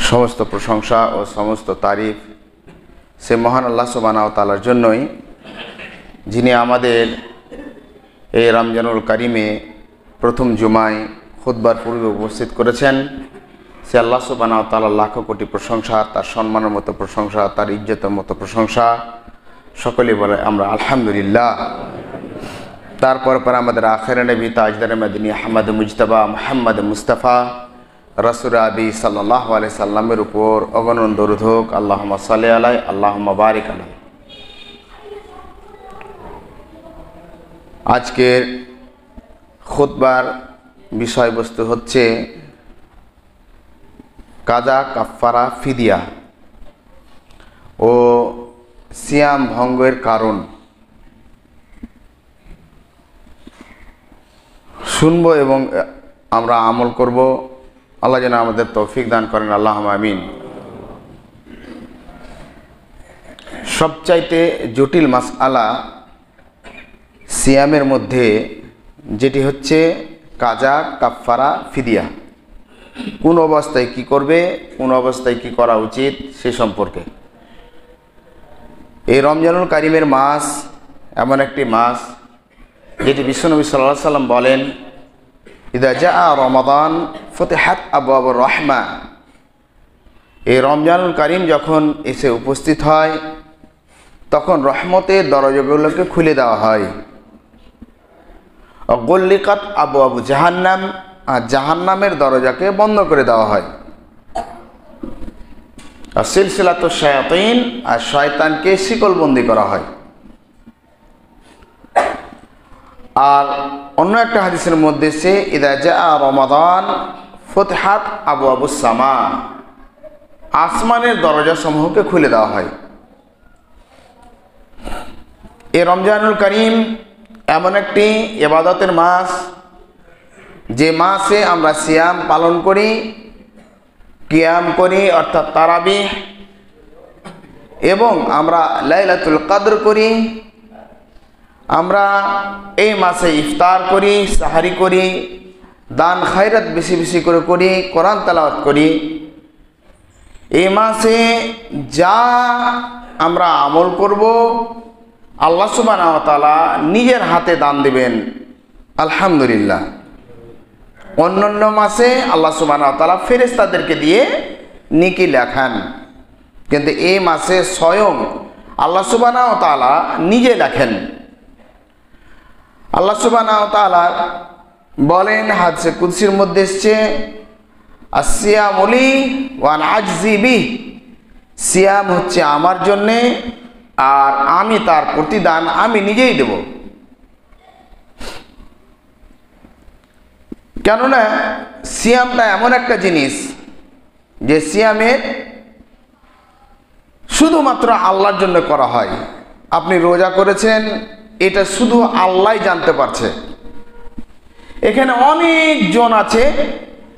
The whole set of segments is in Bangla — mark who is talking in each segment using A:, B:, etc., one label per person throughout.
A: সমস্ত প্রশংসা ও সমস্ত তারিফ সে মহান আল্লাহ সুবহানাহু ওয়া তাআলার জন্যই, যিনি আমাদের এই রমজানুল কারিমে প্রথম জুমায় খুতবার পূর্বে উপস্থিত করেছেন। সে আল্লাহ সুবহানাহু ওয়া তাআলার লাখো কোটি প্রশংসা, তার সম্মানের মতো প্রশংসা, তার ইজ্জতের মতো প্রশংসা। সকলেই বলে আমরা আলহামদুলিল্লাহ। তারপর আমাদের আখিরে নবী তাজদারে মদিনী আহমদ মুজতবা মুহাম্মদ মুস্তাফা রাসূল আবি সাল্লাল্লাহু আলাইহি সাল্লামের উপর অগণন দরুদ হোক। আল্লাহুম্মা সাল্লি আলাইহি, আল্লাহুম্মা বারিক আলাইহি। আজকের খুতবার বিষয়বস্তু হচ্ছে কাজা, কাফফারা, ফিদিয়া ও সিয়াম ভঙ্গের কারণ। শুনব এবং আমরা আমল করব। আল্লাহ যেন আমাদের তৌফিক দান করেন, আল্লাহুম্মা আমিন। সবচাইতে জটিল মাসআলা সিয়ামের মধ্যে যেটি হচ্ছে কাজা, কাফফারা, ফিদিয়া। কোন অবস্থায় কি করবে, কোন অবস্থায় কি করা উচিত সে সম্পর্কে। এই রমজানুল কারিমের মাস এমন একটি মাস যেটি বিশ্বনবী সাল্লাল্লাহু আলাইহি সাল্লাম বলেন, ইদা জাআ রমাদান ফুতিহাত আবওয়াবুর রাহমা। এই রমজানুল কারিম যখন এসে উপস্থিত হয় তখন রহমতের দরজাগুলোকে খুলে দেওয়া হয়। গুল্লিকাত আবওয়াবু জাহান্নাম, আর জাহান্নামের দরজাকে বন্ধ করে দেওয়া হয়। আর সিলসিলাতুশ শায়াতিন, আর শয়তানকে শিকলবন্দি করা হয়। আর অন্য একটা হাদিসের মধ্যে সে ইদা জাআ রমাদান ফুতিহাত আবওয়াবুস সামা, আসমানের দরজা সমূহকে খুলে দেওয়া হয়। এই রমজানুল কারিম এমন একটি ইবাদতের মাস যে মাসে আমরা সিয়াম পালন করি, কিয়াম করি অর্থাৎ তারাবিহ, এবং আমরা লাইলাতুল কদর করি। আমরা এই মাসে ইফতার করি, সাহারি করি, দান খায়রাত বেশি বেশি করে করি, কোরআন তেলাওয়াত করি। এই মাসে যা আমরা আমল করব আল্লাহ সুবহানাহু ওয়া তাআলা নিজের হাতে দান দিবেন, আলহামদুলিল্লাহ। অন্যান্য মাসে আল্লাহ সুবহানাহু ওয়া তাআলা ফেরেশতাদেরকে দিয়ে নেকি লেখান, কিন্তু এই মাসে স্বয়ং আল্লাহ সুবহানাহু ওয়া তাআলা নিজে লেখেন। আল্লাহ সুবহানাহু ওয়া তাআলা বলেন, হাদিসে কুদসির মধ্যে এসেছে, আসসিয়ামু লি ওয়া আনা আজজি বিহি। সিয়াম হচ্ছে আমার জন্যে, আর আমি তার প্রতিদান আমি নিজেই দেব। কেননা সিয়ামটা এমন একটা জিনিস যে সিয়ামের শুধুমাত্র আল্লাহর জন্য করা হয়। আপনি রোজা করেছেন, এটা শুধু আল্লাহই জানতে পারছে। এখানে অনেকজন আছে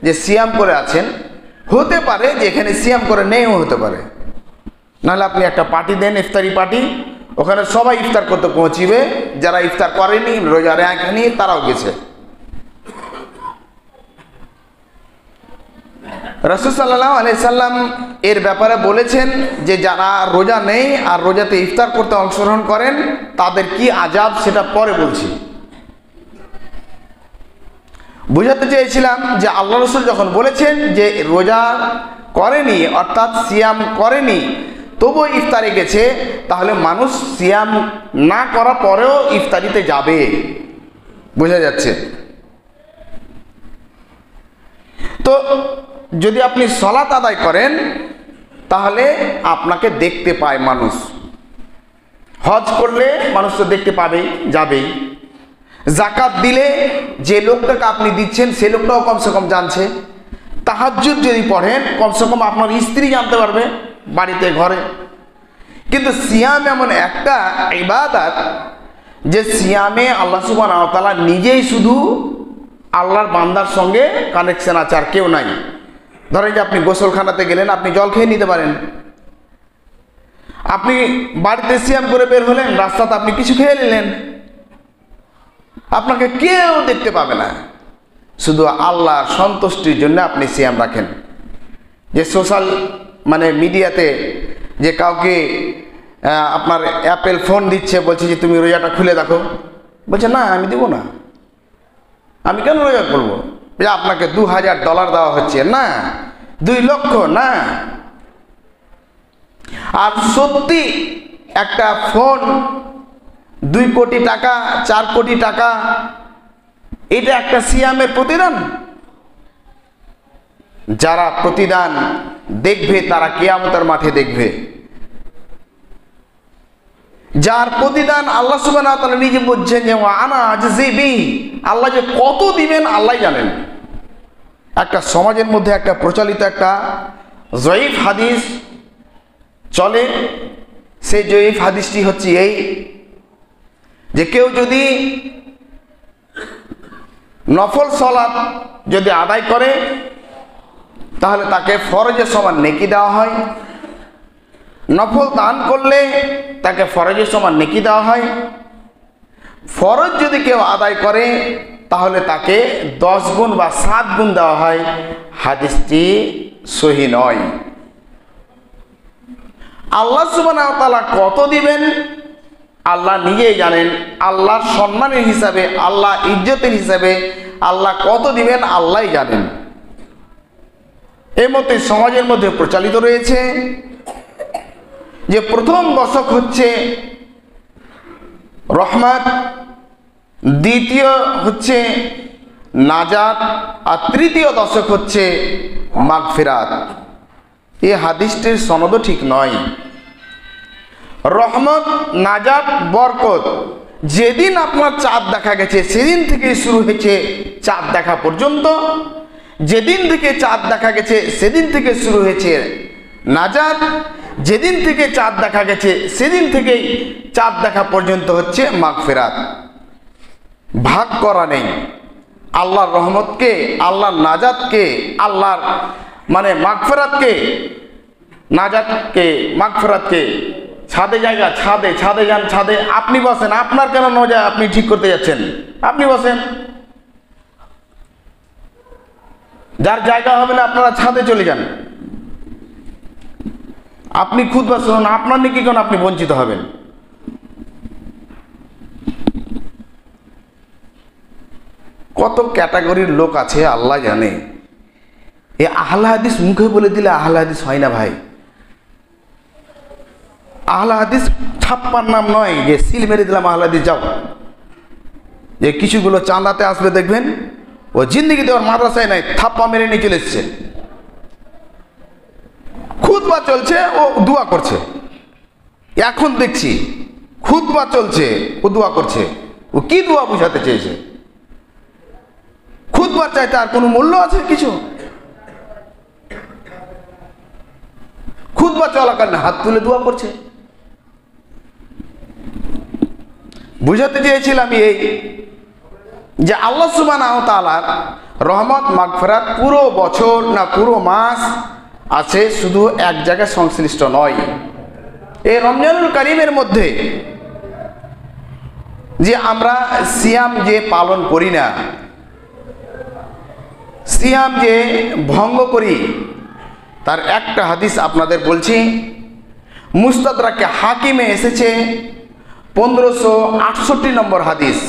A: যে সিয়াম করে আছেন, হতে পারে যে এখানে সিয়াম করে নেও হতে পারে। নাহলে আপনি একটা পার্টি দেন, ইফতারি পার্টি, ওখানে সবাই ইফতার করতে পৌঁছিবে, যারা ইফতার করেনি, রোজা রাখেনি, তারাও গেছে। রাসূল সাল্লাল্লাহু আলাইহি সাল্লাম এর ব্যাপারে বলেছেন যে যারা রোজা নেই আর রোজাতে ইফতার করতে অংশগ্রহণ করেন তাদের কি আযাব সেটা পরে বলছি। বুঝাতে চেয়েছিলাম যে আল্লাহ রাসূল যখন বলেছেন যে রোজা করেনি অর্থাৎ সিয়াম করেনি তবুও ইফতারে গেছে, তাহলে মানুষ সিয়াম না করার পরেও ইফতারিতে যাবে, বোঝা যাচ্ছে। তো যদি আপনি সালাত আদায় করেন তাহলে আপনাকে দেখতে পায় মানুষ। হজ করলে মানুষ তো দেখতে পাবেই, যাবেই। যাকাত দিলে যে লোকটাকে আপনি দিচ্ছেন সে লোকটাও কমসে কম জানছে। তাহাজ্জুদ যদি পড়েন কমসে কম আপনার স্ত্রী জানতে পারবে বাড়িতে, ঘরে। কিন্তু সিয়াম এমন একটা ইবাদত যে সিয়ামে আল্লাহ সুবহানাহু ওয়া তাআলা নিজেই শুধু আল্লাহর বান্দার সঙ্গে কানেকশন আছে, আর কেউ নাই। ধরেন যে আপনি গোসলখানাতে গেলেন, আপনি জল খেয়ে নিতে পারেন। আপনি বাড়িতে সিয়াম করে বের হলেন, রাস্তাতে আপনি কিছু খেয়ে নিলেন, আপনাকে কেউ দেখতে পাবে না। শুধু আল্লাহর সন্তুষ্টির জন্য আপনি সিয়াম রাখেন। যে সোশ্যাল মানে মিডিয়াতে যে কাউকে আপনার অ্যাপেল ফোন দিচ্ছে, বলছে যে তুমি রোজাটা খুলে দেখো, বলছে না আমি দেবো না, আমি কেন রোজা করবো, যে আপনাকে $2000 দেওয়া হচ্ছে না, 2 লক্ষ না। আর সত্যি একটা ফোন 2 কোটি টাকা 4 কোটি টাকা, এটা একটা সিয়ামের প্রতিদান? যারা প্রতিদান দেখবে তারা কিয়ামতের মাঠে দেখবে। যার প্রতিদান আল্লাহ সুবহানাহু ওয়া তাআলা নিজে বলছেন যে আনা আজজি বিহি, আল্লাহ যে কত দিবেন আল্লাহ জানেন। একটা সমাজের মধ্যে একটা প্রচলিত একটা জয়ীফ হাদিস চলে, সেই জয়ীফ হাদিসটি হচ্ছে এই যে কেউ যদি নফল সালাত যদি আদায় করে তাহলে তাকে ফরজের সমান নেকি দেওয়া হয়, নফল দান করলে তাকে ফরজের সমান নেকি দেওয়া হয়, ফরজ যদি কেউ আদায় করে তাহলে তাকে 10 গুণ বা 7 গুণ দেওয়া হয়। হাদিসটি সহিহ নয়। আল্লাহ সুবহানাহু ওয়া তাআলা কত দিবেন আল্লাহ নিজেই জানেন। আল্লাহর সম্মানের হিসাবে, আল্লাহ ইজ্জতের হিসাবে আল্লাহ কত দিবেন আল্লাহই জানেন। এই মতে সমাজের মধ্যে প্রচলিত রয়েছে যে প্রথম দশক হচ্ছে রহমত, দ্বিতীয় হচ্ছে নাজাত, আর তৃতীয় দশক হচ্ছে মাগফিরাত। এই হাদিসটির সনদও ঠিক নয়। রহমত, নাজাত, বরকত যেদিন আপনার চাঁদ দেখা গেছে সেদিন থেকে শুরু হয়েছে চাঁদ দেখা পর্যন্ত, যেদিন থেকে চাঁদ দেখা গেছে সেদিন থেকে শুরু হয়েছে নাজাত, যেদিন থেকে চাঁদ দেখা গেছে সেদিন থেকেই চাঁদ দেখা পর্যন্ত হচ্ছে মাগফিরাত। ভাগ করা নেই। আল্লাহর রহমতকে, আল্লাহর নাজাতকে, আল্লাহর মানে মাগফিরাতকে, নাজাতকে, মাগফিরাতকে ছাদে জায়গা, ছাদে ছাদে যান, ছাদে আপনি বসেন। আপনার কেন নজা আপনি ঠিক করতে যাচ্ছেন? আপনি বসেন। যার জায়গা হবে না আপনারা ছাদে চলে যান। আপনি খুতবা শুনুন, আপনার নাকি কেন আপনি বঞ্চিত হবেন? কত ক্যাটাগরির লোক আছে আল্লাহ জানে। এ আহলে হাদিস মুখে বলে দিলে আহলে হাদিস হয় না ভাই। আহলে হাদিস ছাপ্পার নাম নয় যে সিল মেরে দিলাম আহলে হাদিস যাও। যে কিছুগুলো চাঁদাতে আসবে দেখবেন, ও জিন্দিগিতে ওর মাদ্রাসায় নাই, থাপ্পা মেরে নিয়ে চলে এসছে। খুতবা চলছে ও দোয়া করছে। এখন দেখছি খুতবা চলছে ও দোয়া করছে। ও কি দোয়া বুঝাতে চেয়েছে? খুতবার চাইতে আর কোনো মূল্য আছে কিছু? খুতবা চলাকালীন হাত তুলে দোয়া করছে। বুঝাতে চেয়েছিলাম এই যে আল্লাহ সুবহানাহু ওয়া তাআলার রহমত মাগফিরাত পুরো বছর না পুরো মাস আছে, শুধু এক জায়গায় সংশ্লিষ্ট নয়। এই রমজানুল কারীমের মধ্যে যে আমরা সিয়াম যে পালন করি না, সিয়াম যে ভঙ্গ করি, তার একটা হাদিস আপনাদের বলছি। মুস্তাদরাকে হাকিমে এসেছে 1568 নম্বর হাদিস।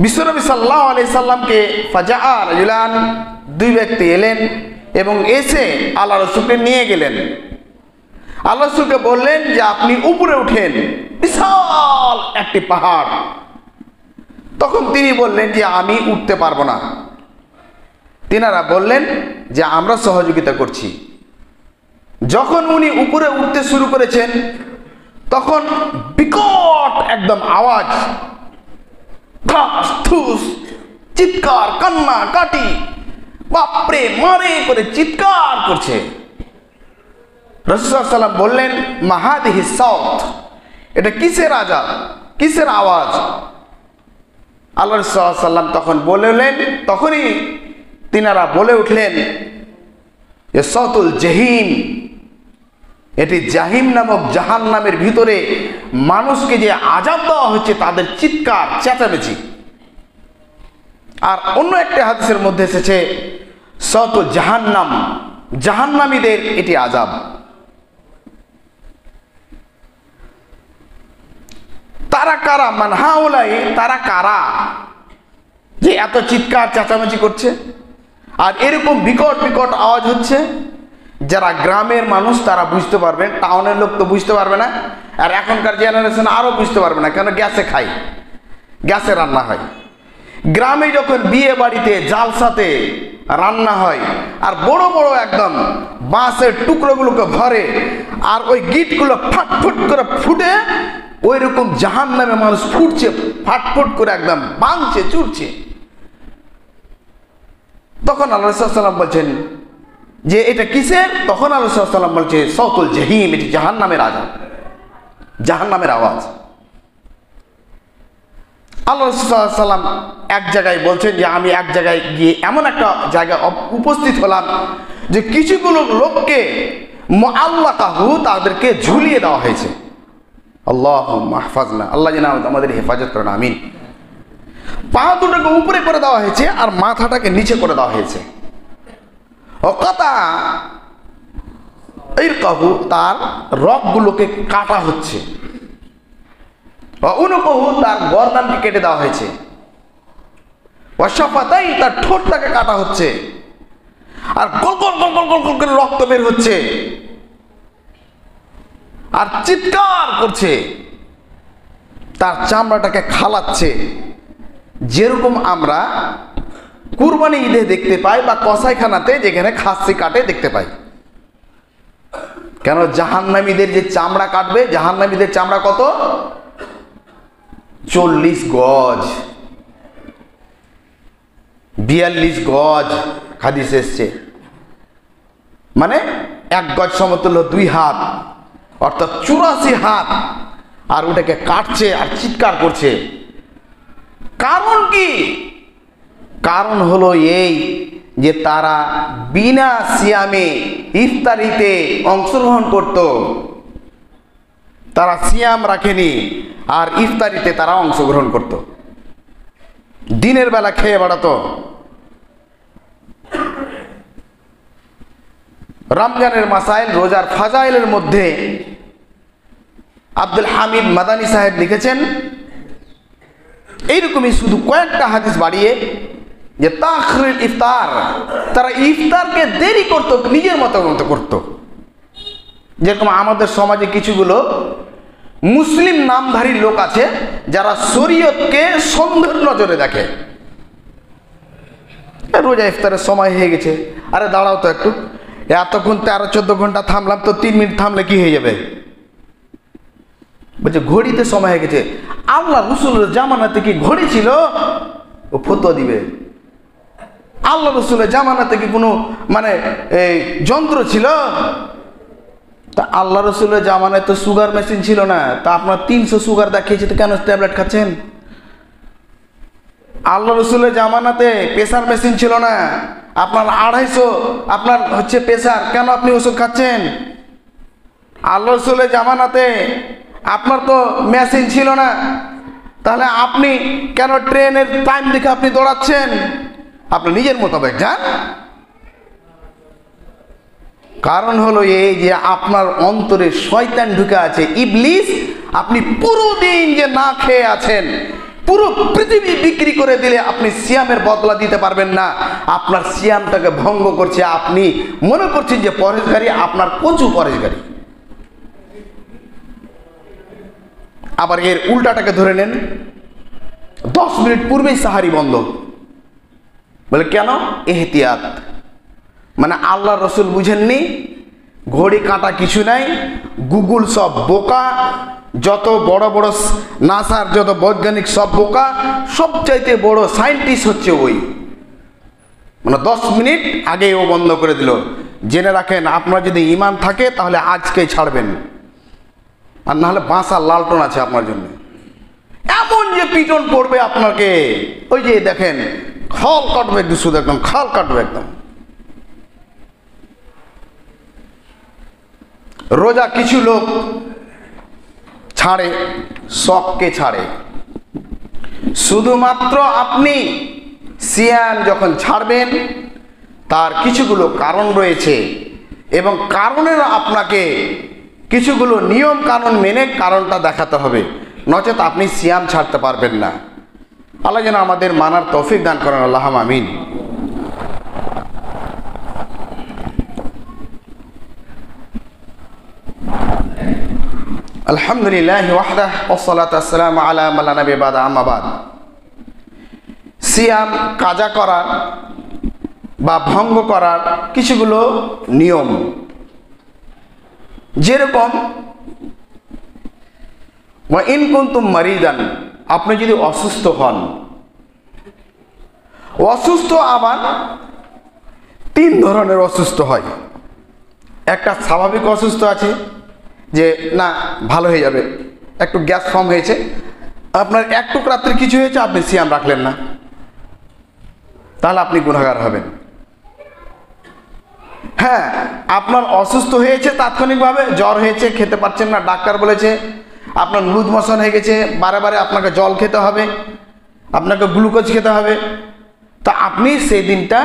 A: বিশ্বনবী সাল্লাল্লাহু আলাইহি সাল্লামকে ফাজাআ রাজুলান, 2 ব্যক্তি এলেন এবং এসে আল্লাহ রাসূলকে নিয়ে গেলেন। আল্লাহ রাসূলকে বললেন যে আপনি উপরে উঠেন, বিশাল একটি পাহাড়। তখন তিনি বললেন যে আমি উঠতে পারবো না। তিনারা বললেন যে আমরা সহযোগিতা করছি। যখন উনি উপরে উঠতে শুরু করেছেন তখন বিকট একদম আওয়াজ, ঠাস ঠুস, চিৎকার, কান্না কাটি, বাপরে মারে করে চিৎকার করছে। রাসূল সাল্লাল্লাহু আলাইহি ওয়াসাল্লাম বললেন মা হাদিহি সাউত, এটা কিসের আওয়াজ, কিসের আওয়াজ? আল্লাহ রাসূল সাল্লাল্লাহু আলাইহি ওয়াসাল্লাম তখন বললেন, তখনই তিনারা বলে উঠলেন যে সাউতুল জাহিম, এটি জাহিম নামক জাহান্নামের ভিতরে মানুষকে যে আযাব দেওয়া হচ্ছে তাদের চিৎকার চেঁচামেচি। আর অন্য একটা হাদিসের মধ্যে এসেছে সাউতুল জাহান্নাম, জাহান্নামীদের এটি আযাব। তারা কারা? মান হাউলাই, তারা কারা যে এত চিৎকার চেঁচামেচি করছে আর এরকম বিকট বিকট আওয়াজ হচ্ছে? যারা গ্রামের মানুষ তারা বুঝতে পারবেন, টাউনের লোক তো বুঝতে পারবে না, আর এখনকার জেনারেশন আরও বুঝতে পারবে না, কেন গ্যাসে খাই, গ্যাসে রান্না হয়। গ্রামে যখন বিয়ে বাড়িতে জালসাতে রান্না হয় আর বড় বড় একদম বাঁশের টুকরোগুলোকে ভরে আর ওই গিটগুলো ফাটফুট করে ফুটে ওই রকম জাহান্নামে মানুষ ফুটছে, ফাটফুট করে একদম ভাঙছে চুরছে। তখন আল্লাহ রাসূল সাল্লাল্লাহু আলাইহি ওয়াসাল্লাম বলছেন যে এটা কিসের? তখন আল্লাহ রাসূল সাল্লাল্লাহু আলাইহি ওয়াসাল্লাম বলছে সাউতুল জাহিম, এটি জাহান্নামের আওয়াজ, জাহান্নামের আওয়াজ। আল্লাহ রাসূল সাল্লাল্লাহু আলাইহি ওয়াসাল্লাম এক জায়গায় বলছেন যে আমি এক জায়গায় গিয়ে এমন একটা জায়গায় উপস্থিত হলাম যে কিছুগুলো লোককে মুআল্লাকাহু, তাদেরকে ঝুলিয়ে দেওয়া হয়েছে। আল্লাহুম্মা ইহফাজনা, আল্লাহ যেন আমাদের হেফাজত করেন, আমিন। পা দুটোকে উপরে করে দেওয়া হয়েছে আর মাথাটাকে নিচে করে দেওয়া হয়েছে। অকাতা ইরকাহু, তার রগগুলোকে কাটা হচ্ছে। অনুকহু, তার গর্দানকে কেটে দেওয়া হয়েছে। ওয়াশাফাতাই, তার ঠোঁটটাকে কাটা হচ্ছে আর গল গল গল গল গল করে রক্ত বের হচ্ছে আর চিৎকার করছে, তার চামড়াটাকে খালাচ্ছে। যেরকম আমরা কুরবানি ঈদে দেখতে পাই বা কসাইখানাতে যেখানে খাসি কাটে দেখতে পাই। কেন? জাহান্নামীদের যে চামড়া কাটবে, জাহান্নামীদের চামড়া কত? 40 গজ, 42 গজ হাদিস এসছে। মানে 1 গজ সমতুল্য 2 হাত, অর্থাৎ 84 হাত। আর ওটাকে কাটছে আর চিৎকার করছে। কারণ কি? কারণ হলো এই যে তারা বিনা সিয়ামে ইফতারিতে অংশগ্রহণ করত। তারা সিয়াম রাখেনি আর ইফতারিতে তারা অংশগ্রহণ করত, দিনের বেলা খেয়ে বেড়াতো। রমজানের মাসাইল, রোজার ফাজাইলের মধ্যে আব্দুল হামিদ মাদানী সাহেব লিখেছেন এইরকমই শুধু কয়েকটা হাদিস বাড়িয়ে যে তাখরির ইফতার, তারা ইফতারকে দেরি করত, নিজের মতো মতো করত। যেরকম আমাদের সমাজে কিছুগুলো মুসলিম নামধারী লোক আছে যারা শরীয়তকে সন্দেহের নজরে দেখে। রোজা ইফতারের সময় হয়ে গেছে, আরে দাঁড়াও তো একটু, এতক্ষণ 13-14 ঘন্টা থামলাম, তো 3 মিনিট থামলে কি হয়ে যাবে? বলছে ঘড়িতে সময় হয়ে গেছে। আল্লাহ রসুলের জামানাতে কি ঘড়ি ছিল? ও ফতোয়া দিবে। আল্লাহ রসুলের জামানাতে কি কোনো মানে যন্ত্র ছিল? তা আল্লাহ রসুলের জামানায় তো সুগার মেশিন ছিল না, তা আপনার 300 সুগার দেখিয়েছে, তো কেন ট্যাবলেট খাচ্ছেন? আল্লাহ রসুলের জামানাতে প্রেসার মেশিন ছিল না, আপনার 250 আপনার হচ্ছে প্রেসার, কেন আপনি ওষুধ খাচ্ছেন? আল্লাহ রসুলের জামানাতে আপনার তো মেশিন ছিল না, তাহলে আপনি কেন ট্রেনের টাইম দেখে আপনি দৌড়াচ্ছেন? আপনি নিজের মোতাবেক যান। কারণ হলো এই যে আপনার অন্তরে শয়তান ঢুকে আছে, ইবলিস। আপনি পুরো দিন যে না খেয়ে আছেন, পুরো পৃথিবী বিক্রি করে দিলে আপনি সিয়ামের বদলা দিতে পারবেন না। আপনার সিয়ামটাকে ভঙ্গ করছে, আপনি মনে করছেন যে পরেশগারী, আপনার কচু পরেশগারী। আবার এর উল্টাটাকে ধরে নেন, 10 মিনিট পূর্বেই সাহারি বন্ধ। বলে কেন? এহতিয়াত। মানে আল্লাহ রসুল বুঝেননি, ঘড়ি কাঁটা কিছু নাই, গুগল সব বোকা, যত বড় বড় নাসার যত বৈজ্ঞানিক সব বোকা, সবচাইতে বড় সায়েন্টিস্ট হচ্ছে ওই। মানে 10 মিনিট আগে ও বন্ধ করে দিল। জেনে রাখেন, আপনার যদি ঈমান থাকে তাহলে আজকেই ছাড়বেন, আর নাহলে বাঁশার লালটন আছে আপনার জন্য। এমন যে পিটন পড়বে আপনাকে, ওই যে দেখেন খাল কাটবে, শুধু একদম খাল কাটবে একদম। রোজা কিছু লোক ছাড়ে, শখকে ছাড়ে। শুধুমাত্র আপনি সিয়াম যখন ছাড়বেন তার কিছুগুলো কারণ রয়েছে এবং কারণের আপনাকে কিছুগুলো নিয়ম কানুন মেনে কারণটা দেখাতে হবে, নচেত আপনি সিয়াম ছাড়তে পারবেন না। আল্লাহ যেন আমাদের মানার তৌফিক দান করেন, আল্লাহুম্মা আমিন। আলহামদুলিল্লাহ ওয়াহদাহ ওয়াসসালাতু ওয়াসসালামু আলা মান লা নাবিয়্যা বা'দা, আম্মা বা'দ। সিয়াম কাজা করার বা ভঙ্গ করার কিছুগুলো নিয়ম, যেরকম ওয়া ইন কুনতুম মারিদান, আপনি যদি অসুস্থ হন। অসুস্থ আবার তিন ধরনের অসুস্থ হয়। একটা স্বাভাবিক অসুস্থ আছে, যে না ভালো হয়ে যাবে, একটু গ্যাস ফর্ম হয়েছে, আপনার এক টুকরাতে কিছু হয়েছে, আপনি সিয়াম রাখলেন না, তাহলে আপনি গুনাহগার হবেন। হ্যাঁ, আপনার অসুস্থ হয়েছে তাৎক্ষণিকভাবে, জ্বর হয়েছে, খেতে পারছেন না, ডাক্তার বলেছে আপনার লুজ মোশন হয়ে গেছে, বারে বারে আপনাকে জল খেতে হবে, আপনাকে গ্লুকোজ খেতে হবে, তা আপনি সেই দিনটা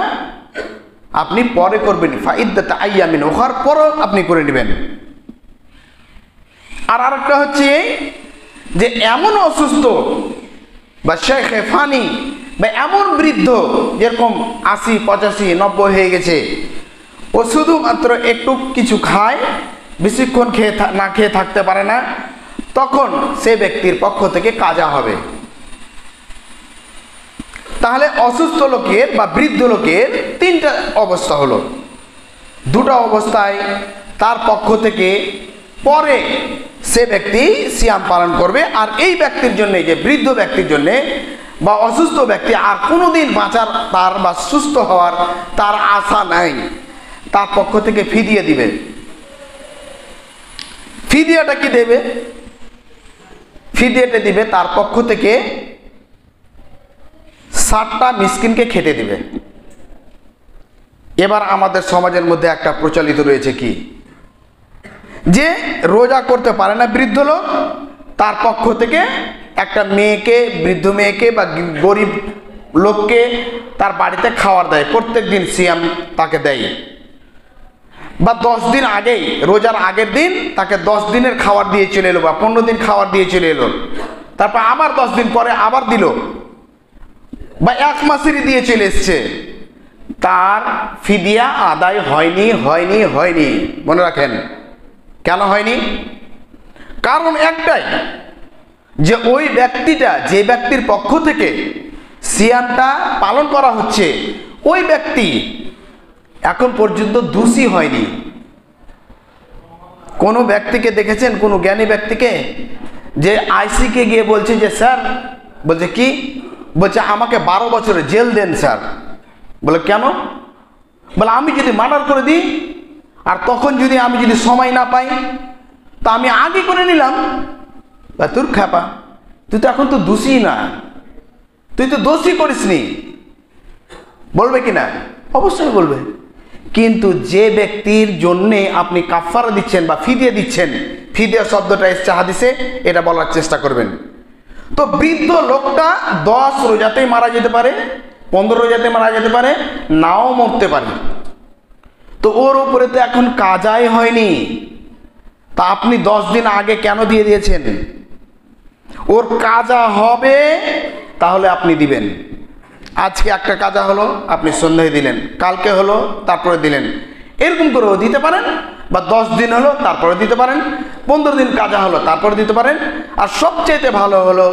A: আপনি পরে করবেন, ফাইদ্দাতু আইয়ামিন উখার, পরও আপনি করে নেবেন। আর আরেকটা হচ্ছে যে এমন অসুস্থ বা শেখে ফানি বা এমন বৃদ্ধ, যেরকম 80, 85, 90 হয়ে গেছে, ও শুধুমাত্র একটু কিছু খায়, বেশিক্ষণ না খেয়ে থাকতে পারে না, তখন সে ব্যক্তির পক্ষ থেকে কাজা হবে। তাহলে অসুস্থ লোকের বা বৃদ্ধ লোকের তিনটা অবস্থা হলো। দুটো অবস্থায় তার পক্ষ থেকে পরে সে ব্যক্তি সিয়াম পালন করবে। আর এই ব্যক্তির জন্য, যে বৃদ্ধ ব্যক্তির জন্য বা অসুস্থ ব্যক্তি, আর কোনোদিন বাঁচার তার বা সুস্থ হওয়ার তার আশা নাই, তার পক্ষ থেকে ফিদিয়া দিবে। ফিদিয়াটা কি দেবে? ফিদিয়াটা দিবে তার পক্ষ থেকে 60টা মিসকিনকে খেতে দিবে। এবার আমাদের সমাজের মধ্যে একটা প্রচলিত রয়েছে কি, যে রোজা করতে পারে না বৃদ্ধ লোক, তার পক্ষ থেকে একটা মেয়েকে, বৃদ্ধ মেয়েকে বা গরিব লোককে তার বাড়িতে খাবার দেয়, প্রত্যেক দিন সিয়াম তাকে দেয়। বা 10 দিন আগেই, রোজার আগের দিন তাকে 10 দিনের খাবার দিয়ে চলে এলো, বা 15 দিন খাবার দিয়ে চলে এলো, তারপর আবার 10 দিন পরে আবার দিল, বা 1 মাসেরই দিয়ে চলে এসছে, তার ফিদিয়া আদায় হয়নি, হয়নি, হয়নি। মনে রাখেন, কেন হয়নি? কারণ একটাই, যে ওই ব্যক্তিটা, যে ব্যক্তির পক্ষ থেকে সিয়ামটা পালন করা হচ্ছে, ওই ব্যক্তি এখন পর্যন্ত দোষী হয়নি। কোনো ব্যক্তিকে দেখেছেন, কোনো জ্ঞানী ব্যক্তিকে, যে আইসিকে গিয়ে বলছে যে স্যার, বলছে কি, বলছে আমাকে 12 বছরের জেল দেন স্যার। বলে কেন? বলে আমি যদি মার্ডার করে দিই, আর তখন যদি আমি যদি সময় না পাই, তা আমি আগে করে নিলাম। তোর খ্যাপা, তুই তো এখন তো দোষী না, তুই তো দোষী করিসনি। বলবে কি না? অবশ্যই বলবে। কিন্তু যে ব্যক্তির জন্যে আপনি কাফারা দিচ্ছেন বা ফিদিয়া দিচ্ছেন, ফিদিয়া শব্দটা এসছে হাদিসে, এটা বলার চেষ্টা করবেন। তো বৃদ্ধ লোকটা 10 রোজাতেই মারা যেতে পারে, 15 রোজাতে মারা যেতে পারে, নাও মরতে পারে। তো ওর উপরে তো এখন কাজাই হয়নি, তা আপনি 10 দিন আগে কেন দিয়ে দিয়েছেন? ওর কাজা হবে, তাহলে আপনি দিবেন। আজকে একটা কাজা হলো, আপনি সন্ধ্যায় দিলেন, কালকে হলো, তারপরে দিলেন, এরকম করেও দিতে পারেন। বা 10 দিন হলো, তারপরে দিতে পারেন। 15 দিন কাজা হলো, তারপরে দিতে পারেন। আর সবচেয়ে ভালো হলো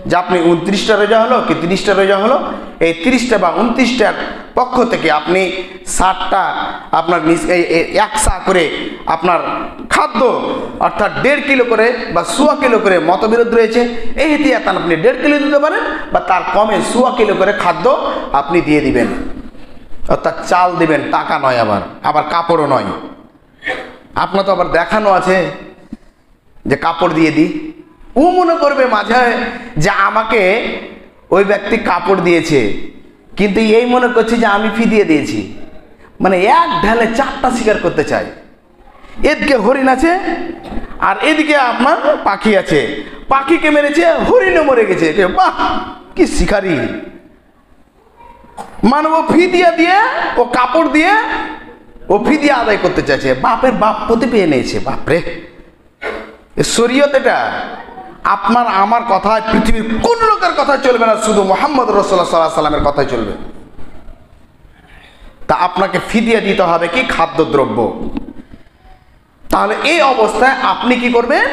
A: যে আপনি 29টা রোজা হলো কি 30টা রোজা হলো, এই 30টা বা 29টার পক্ষ থেকে আপনি 60টা আপনার 1 সা করে আপনার খাদ্য, অর্থাৎ 1.5 কিলো করে বা 1.25 কিলো করে, মতবিরোধ রয়েছে, এই হেতিয়াতান আপনি 1.5 কিলো দিতে পারেন, বা তার কমে 1.25 কিলো করে খাদ্য আপনি দিয়ে দিবেন। অর্থাৎ চাল দিবেন, টাকা নয়, আবার কাপড়ও নয়। আপনার তো আবার দেখানো আছে যে কাপড় দিয়ে দিই। ও মনে করবে মাঝে যে আমাকে ওই ব্যক্তি কাপড় দিয়েছে, কিন্তু এই মনে করছে যে আমি ফিদিয়ে দিয়েছি। মানে এক ঢালে 4টা শিকার করতে চায়। এদিকে হরিণ আছে, আর এদিকে আপনার পাখি আছে, পাখিকে মেরেছে, হরিণও মরে গেছে। বাহ, কি শিকারি! মানে ও ফিদিয়া দিয়ে, ও কাপড় দিয়ে ও ফিদিয়া আদায় করতে চাইছে, বাপের বাপ পতি পেয়ে নিয়েছে। বাপরে, শরীয়ত এটা। আপনার আমার কথায়, পৃথিবীর কোন লোকের কথা চলবে না, শুধু মুহাম্মদ রাসূলুল্লাহ সাল্লাল্লাহু আলাইহি ওয়াসাল্লামের কথাই চলবে। তা আপনাকে ফিদিয়া দিতে হবে কি? খাদ্যদ্রব্য। তাহলে এই অবস্থায় আপনি কি করবেন?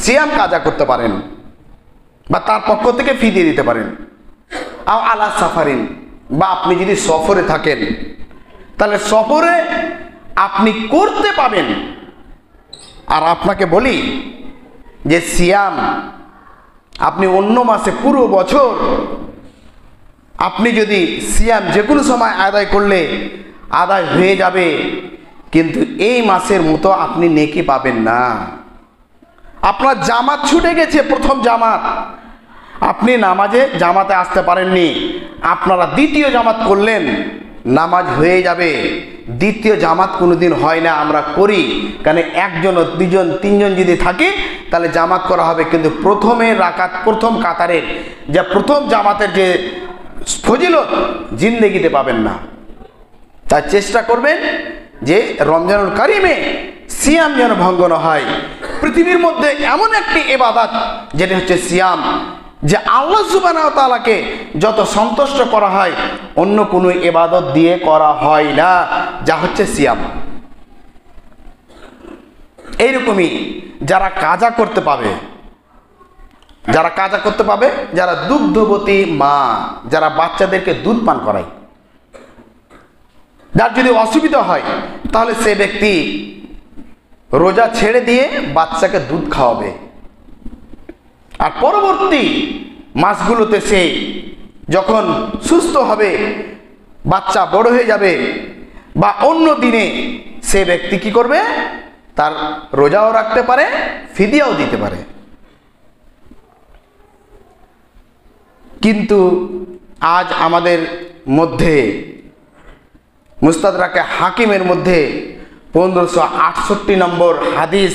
A: সিয়াম কাজা করতে পারেন, বা তার পক্ষ থেকে ফিদিয়ে দিতে পারেন। আও আলা সাফারিন, বা আপনি যদি সফরে থাকেন, তাহলে সফরে আপনি করতে পাবেন। আর আপনাকে বলি যে সিয়াম আপনি অন্য মাসে পুরো বছর আপনি যদি সিয়াম যে কোনো সময় আদায় করলে আদায় হয়ে যাবে, কিন্তু এই মাসের মতো আপনি নেকি পাবেন না। আপনার জামাত ছুটে গেছে, প্রথম জামাত, আপনি জামাতে আসতে পারেননি, আপনারা দ্বিতীয় জামাত করলেন, নামাজ হয়ে যাবে। দ্বিতীয় জামাত কোনোদিন হয় না, আমরা করি, কারণ একজন দুজন তিনজন যদি থাকে তাহলে জামাত করা হবে, কিন্তু প্রথমের রাকাত, প্রথম কাতারের যে প্রথম জামাতের যে ফজিলত জিন্দেগিতে পাবেন না। তাই চেষ্টা করবেন যে রমজানুল কারিমে সিয়াম যেন ভঙ্গ না হয়। পৃথিবীর মধ্যে এমন একটি ইবাদত যেটা হচ্ছে সিয়াম, যে আল্লাহ সুবহানাহু ওয়া তাআলাকে যত সন্তুষ্ট করা হয় অন্য কোনো ইবাদত দিয়ে করা হয় না, যা হচ্ছে সিয়াম। এইরকমই যারা কাজা করতে পাবে, যারা দুগ্ধবতী মা, যারা বাচ্চাদেরকে দুধ পান করায়, যার যদি অসুবিধা হয় তাহলে সে ব্যক্তি রোজা ছেড়ে দিয়ে বাচ্চাকে দুধ খাওয়াবে। আর পরবর্তী মাসগুলোতে সে যখন সুস্থ হবে, বাচ্চা বড় হয়ে যাবে, বা অন্য দিনে সে ব্যক্তি কি করবে? তার রোজাও রাখতে পারে, ফিদিয়াও দিতে পারে। কিন্তু আজ আমাদের মধ্যে মুস্তাদরাকে হাকিমের মধ্যে 1568 নম্বর হাদিস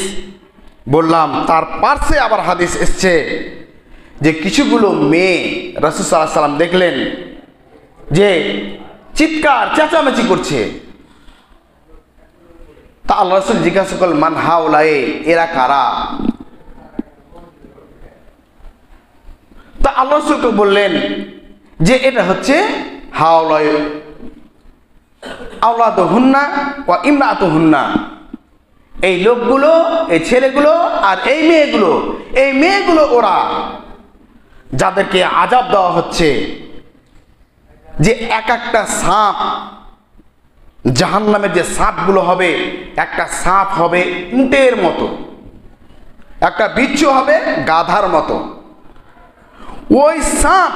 A: বললাম, তার পার্শ্বে আবার হাদিস এসছে যে কিছুগুলো মেয়ে রাসূল সাল্লাল্লাহু আলাইহি ওয়াসাল্লাম দেখলেন যে চিৎকার চেঁচামেচি করছে। তা আল্লাহ রাসূল জিজ্ঞাসা করলেন, মান হাউলায়ে, এরা কারা? তা আল্লাহ রাসূলকে বললেন যে এটা হচ্ছে হাউলায়ে আওলাদুহুন্না ওয়া ইমরাতুহুন্না, এই লোকগুলো, এই ছেলেগুলো আর এই মেয়েগুলো ওরা যাদেরকে আযাব দেওয়া হচ্ছে। যে এক একটা সাপ, জাহান্নামের যে সাপগুলো হবে, একটা সাপ হবে উটের মতো, একটা বিচ্ছু হবে গাধার মতো। ওই সাপ,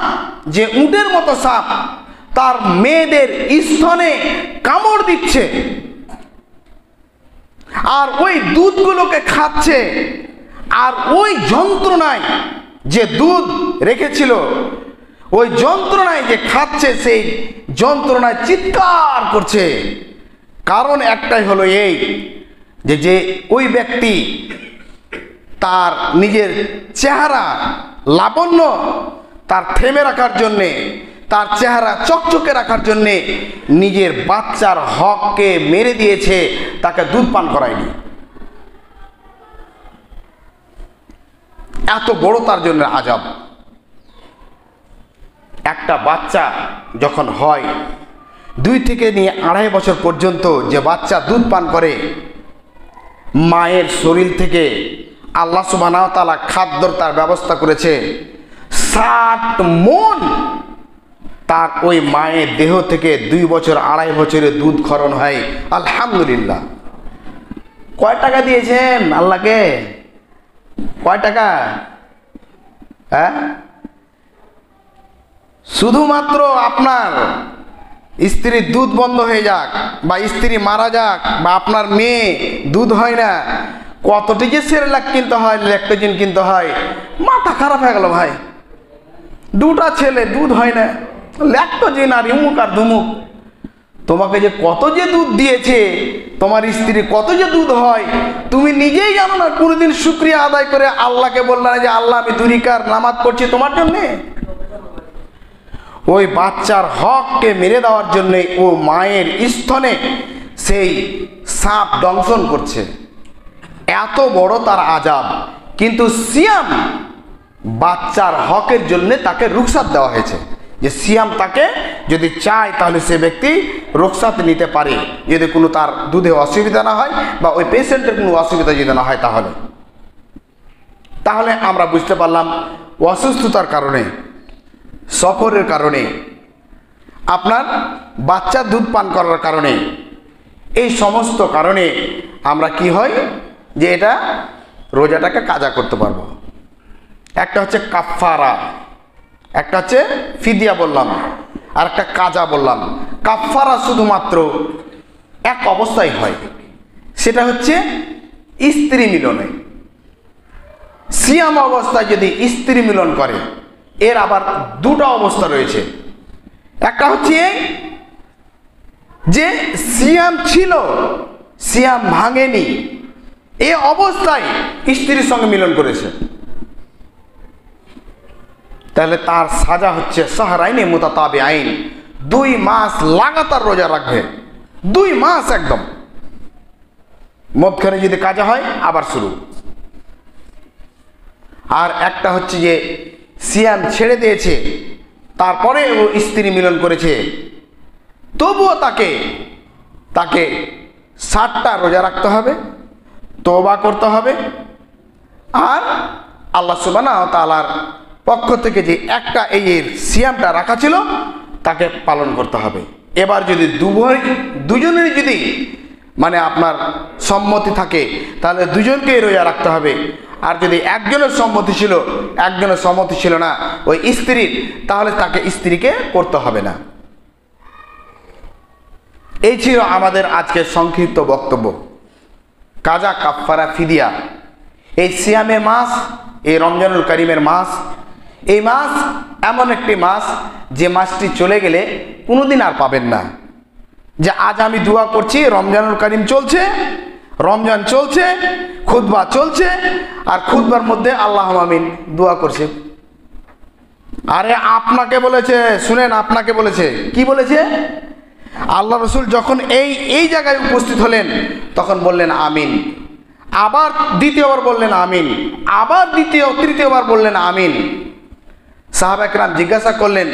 A: যে উটের মতো সাপ, তার মেয়েদের স্তনে কামড় দিচ্ছে, আর ওই দুধগুলোকে খাচ্ছে, আর ওই যন্ত্রণায় যে দুধ রেখেছিল, ওই যন্ত্রণায় যে খাচ্ছে, সেই যন্ত্রণায় চিৎকার করছে। কারণ একটাই হলো এই যে ওই ব্যক্তি তার নিজের চেহারা লাবণ্য তার থেমে রাখার জন্যে, তার চেহারা চকচকে রাখার জন্যে নিজের বাচ্চার হককে মেরে দিয়েছে, তাকে দুধ পান করায়নি। এত বড় তার জন্য আযাব। একটা বাচ্চা যখন হয়, 2 থেকে নিয়ে 2.5 বছর পর্যন্ত যে বাচ্চা দুধ পান করে, মায়ের শরীর থেকে আল্লাহ সুবহানাহু ওয়া তাআলা খাদ্যর তার ব্যবস্থা করেছে। 60 মণ তার ওই মায়ের দেহ থেকে 2 বছর 2.5 বছরে দুধ ক্ষরণ হয়। আলহামদুলিল্লাহ। কয় টাকা দিয়েছেন আল্লাহকে? কয় টাকা? হ্যাঁ, শুধুমাত্র আপনার স্ত্রীর দুধ বন্ধ হয়ে যাক, বা স্ত্রী মারা যাক, বা আপনার মেয়ে দুধ হয় না, কতটি যে সেরেলাক কিনতে হয়, ল্যাকটোজেন কিনতে হয়, মাথা খারাপ হয়ে গেল ভাই। 2টা ছেলে দুধ হয় না, ল্যাকটোজেন আর ইমুক আর ধুমুক। তোমাকে যে কত যে দুধ দিয়েছে, তোমার স্ত্রী কত যে দুধ হয়, তুমি নিজেই জানো না। কোনোদিন শুকরিয়া আদায় করে আল্লাহকে বললে না যে আল্লাহ আমি দুরিকার নামাজ পড়ছি তোমার জন্যে? ওই বাচ্চার হককে মেরে দেওয়ার জন্য ও মায়ের স্তনে সেই সাপ দংশন করছে। এত বড় তার আযাব, কিন্তু সিয়াম বাচ্চার হকের জন্য তাকে রুখসাত দেওয়া হয়েছে, যে সিয়াম তাকে যদি চায় তাহলে সে ব্যক্তি রুখসাত নিতে পারে, যদি কোনো তার দুধে অসুবিধা না হয় বা ওই পেশেন্টের কোনো অসুবিধা যদি না হয়। তাহলে আমরা বুঝতে পারলাম অসুস্থতার কারণে, সফরের কারণে, আপনার বাচ্চা দুধ পান করার কারণে, এই সমস্ত কারণে আমরা কি হয় যে এটা রোজাটাকে কাজা করতে পারবো। একটা হচ্ছে কাফারা, একটা হচ্ছে ফিদিয়া বললাম, আর একটা কাজা বললাম। কাফারা শুধুমাত্র এক অবস্থায় হয়, সেটা হচ্ছে স্ত্রী মিলনে। সিয়াম অবস্থায় যদি স্ত্রী মিলন করে, এর আবার দুটো অবস্থা রয়েছে। একটা হচ্ছে যে সিয়াম ছিল, সিয়াম ভাঙেনি, এই অবস্থায় স্ত্রীর সঙ্গে মিলন করেছে, তাহলে তার সাজা হচ্ছে শাহরাইনে মুতাতাবিআইন, 2 মাস লাগাতার রোজা রাখবে, 2 মাস একদম। মধ্যখানে যদি কাজা হয় আবার শুরু। আর একটা হচ্ছে যে সিয়াম ছেড়ে দিয়েছে, তারপরে ও স্ত্রী মিলন করেছে, তবুও তাকে 60টা রোজা রাখতে হবে, তওবা করতে হবে, আর আল্লাহ সুবহানাহু ওয়া তাআলার পক্ষ থেকে যে একটা এই সিয়ামটা রাখা ছিল তাকে পালন করতে হবে। এবার যদি দুজনেরই যদি মানে আপনার সম্মতি থাকে, তাহলে দুজনকেই রোজা রাখতে হবে। আর যদি একজনের সম্মতি ছিল, একজনের সম্মতি ছিল না ওই স্ত্রীর, তাহলে তাকে স্ত্রীকে করতে হবে না। এই ছিল আমাদের আজকের সংক্ষিপ্ত বক্তব্য। কাজা, কাফারা, ফিদিয়া। এই সিয়ামের মাস, এই রমজানুল কারিমের মাস, এই মাস এমন একটি মাস যে মাসটি চলে গেলে কোনোদিন আর পাবেন না। যে আজ আমি দোয়া করছি, রমজানুল কারিম চলছে, রমজান চলছে, খুতবা চলছে, আর খুতবার মধ্যে আল্লাহ আমিন দোয়া করছে। আরে আপনাকে বলেছে, শুনেন, আপনাকে বলেছে, কি বলেছে? আল্লাহ রসুল যখন এই জায়গায় উপস্থিত হলেন তখন বললেন আমিন, আবার দ্বিতীয়বার বললেন আমিন, আবার তৃতীয়বার বললেন আমিন। সাহাবা একরাম জিজ্ঞাসা করলেন,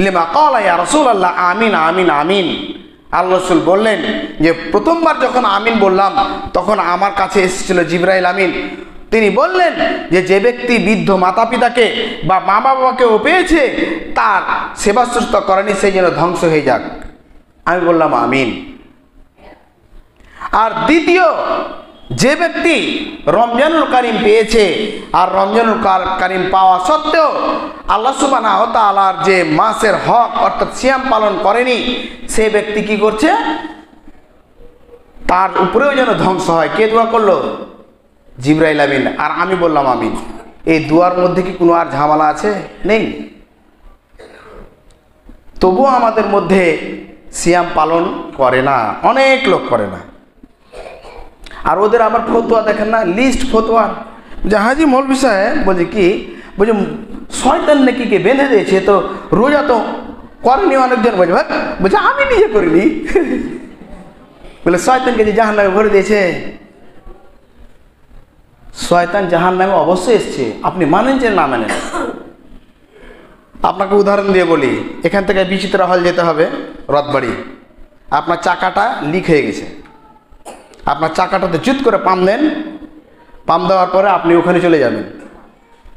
A: লিমা ক্বালা ইয়া রাসূলুল্লাহ আমিন আমিন আমিন। আল্লাহ রসুল বললেন যে প্রথমবার যখন আমিন বললাম তখন আমার কাছে এসেছিল জিবরাইল আমিন। তিনি বললেন যে ব্যক্তি বৃদ্ধ মাতা পিতাকে বা মা বাবাকেও পেয়েছে, তার সেবা শুশ্রূষা করেনি, সেই যেন ধ্বংস হয়ে যাক। আমি বললাম আমিন। আর দ্বিতীয়, যে ব্যক্তি রমজানুল কারিম পেয়েছে আর রমজানুল কারিম পাওয়া সত্ত্বেও আল্লাহ সুবহানাহু ওয়া তাআলার যে মাসের হক অর্থাৎ সিয়াম পালন করেনি, সে ব্যক্তি কি করছে? তার উপরেও যেন ধ্বংস হয়। কে দোয়া করলো? জিবরাইল আমিন। আর আমি বললাম আমিন। এই দুয়ার মধ্যে কি কোনো আর ঝামেলা আছে? নেই। তবুও আমাদের মধ্যে সিয়াম পালন করে না, অনেক লোক করে না। আর ওদের আবার ফতোয়া দেখেন না, লিস্ট ফতোয়া। যে হাজি মৌলভী সাহেব বলছে কি, বলছে শয়তান নাকি কে বেঁধে দিয়েছে, তো রোজা তো করেনি অনেকজন। বলছে আমি নিজে করিনি। বলে শয়তানকে যে জাহান্নামে ভরে দিয়েছে। শয়তান জাহান্নামে অবশ্যই এসছে, আপনি মানেন যে না মানেন। আপনাকে উদাহরণ দিয়ে বলি, এখান থেকে বিচিত্রা হল যেতে হবে রথবাড়ি, আপনার চাকাটা লিক হয়ে গেছে, আপনার চাকাটাতে জুত করে পাম্প দেন, পাম্প দেওয়ার পরে আপনি ওখানে চলে যাবেন।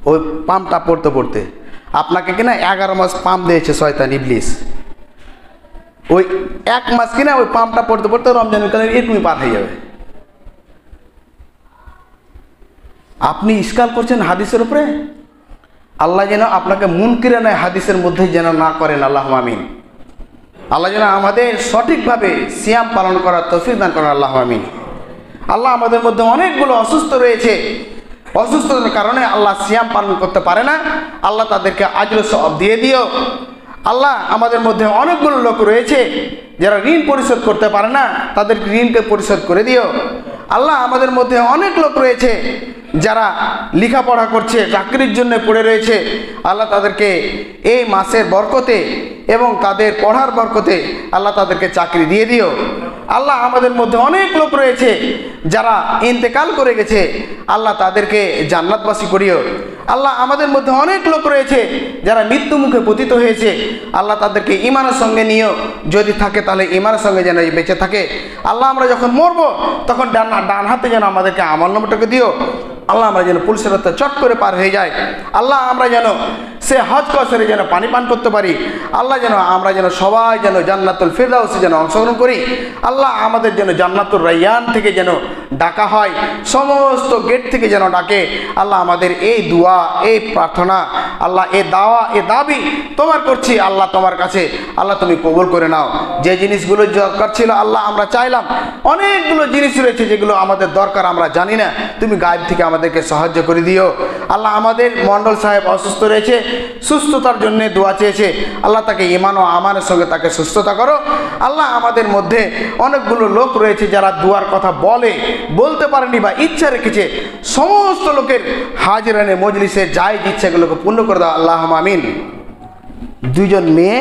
A: ওই পাম্পটা পড়তে পড়তে আপনাকে কিনা 11 মাস পাম্প দিয়েছে শয়তান ইবলিস। ওই 1 মাস কিনা ওই পাম্পটা পড়তে পড়তে রমজানের কালে এরকমই পার হয়ে যাবে। আপনি ইস্কাল করছেন হাদিসের উপরে, আল্লাহ যেন আপনাকে মুনকিরে নয় হাদিসের মধ্যে যেন না করেন। আল্লাহ আমিন। আল্লাহ যেন আমাদের সঠিকভাবে সিয়াম পালন করার তৌফিক দান করেন। আল্লাহ আমিন। আল্লাহ আমাদের মধ্যে অনেকগুলো অসুস্থ রয়েছে, অসুস্থতার কারণে আল্লাহ সিয়াম পালন করতে পারে না, আল্লাহ তাদেরকে আজর সওয়াব দিয়ে দিও। আল্লাহ আমাদের মধ্যে অনেকগুলো লোক রয়েছে যারা ঋণ পরিশোধ করতে পারে না, তাদের ঋণকে পরিশোধ করে দিও। আল্লাহ আমাদের মধ্যে অনেক লোক রয়েছে যারা লেখাপড়া করছে, চাকরির জন্য পড়ে রয়েছে, আল্লাহ তাদেরকে এই মাসের বরকতে এবং তাদের পড়ার বরকতে আল্লাহ তাদেরকে চাকরি দিয়ে দিও। আল্লাহ আমাদের মধ্যে অনেক লোক রয়েছে যারা ইন্তেকাল করে গেছে, আল্লাহ তাদেরকে জান্নাতবাসী করিও। আল্লাহ আমাদের মধ্যে অনেক লোক রয়েছে যারা মৃত্যু মুখে পতিত হয়েছে, আল্লাহ তাদেরকে ঈমানের সঙ্গে নিও, যদি থাকে তাহলে ঈমানের সঙ্গে যেন বেঁচে থাকে। আল্লাহ আমরা যখন মরবো তখন ডান হাতে যেন আমাদেরকে আমলনামাটাকে দিও। আল্লাহ আমরা যেন পুলিশের রাস্তা চট করে পার হয়ে যায়। আল্লাহ আমরা যেন সে হজ কসরে যেন পানি পান করতে পারি। আল্লাহ যেন আমরা যেন সবাই যেন জান্নাতুল ফিরদাউসে যেন অংশগ্রহণ করি। আল্লাহ আমাদের যেন জান্নাতুর রায়্যান থেকে যেন ডাকা হয়, সমস্ত গেট থেকে যেন ডাকে। আল্লাহ আমাদের এই দোয়া, এই প্রার্থনা, আল্লাহ এ দাওয়া, এ দাবি তোমার করছি আল্লাহ তোমার কাছে। আল্লাহ তুমি কবুল করে নাও। যে জিনিসগুলো দরকার ছিল আল্লাহ আমরা চাইলাম, অনেকগুলো জিনিস রয়েছে যেগুলো আমাদের দরকার আমরা জানি না, তুমি গায়েব থেকে আমাদেরকে সাহায্য করে দিও। আল্লাহ আমাদের মণ্ডল সাহেব অসুস্থ রয়েছে, সুস্থতার জন্য দোয়া চেয়েছে, আল্লাহ তাকে ঈমান ও আমানের সঙ্গে তাকে সুস্থতা করো। আল্লাহ আমাদের মধ্যে অনেকগুলো লোক রয়েছে যারা দুয়ার কথা বলতে পারেনি বা ইচ্ছা রেখেছে, সমস্ত লোকের হাজিরানে মজলিসে জায়েজ ইচ্ছাগুলোকে পূর্ণ করে দাও। আল্লাহুম্মা আমিন। দুইজন মেয়ে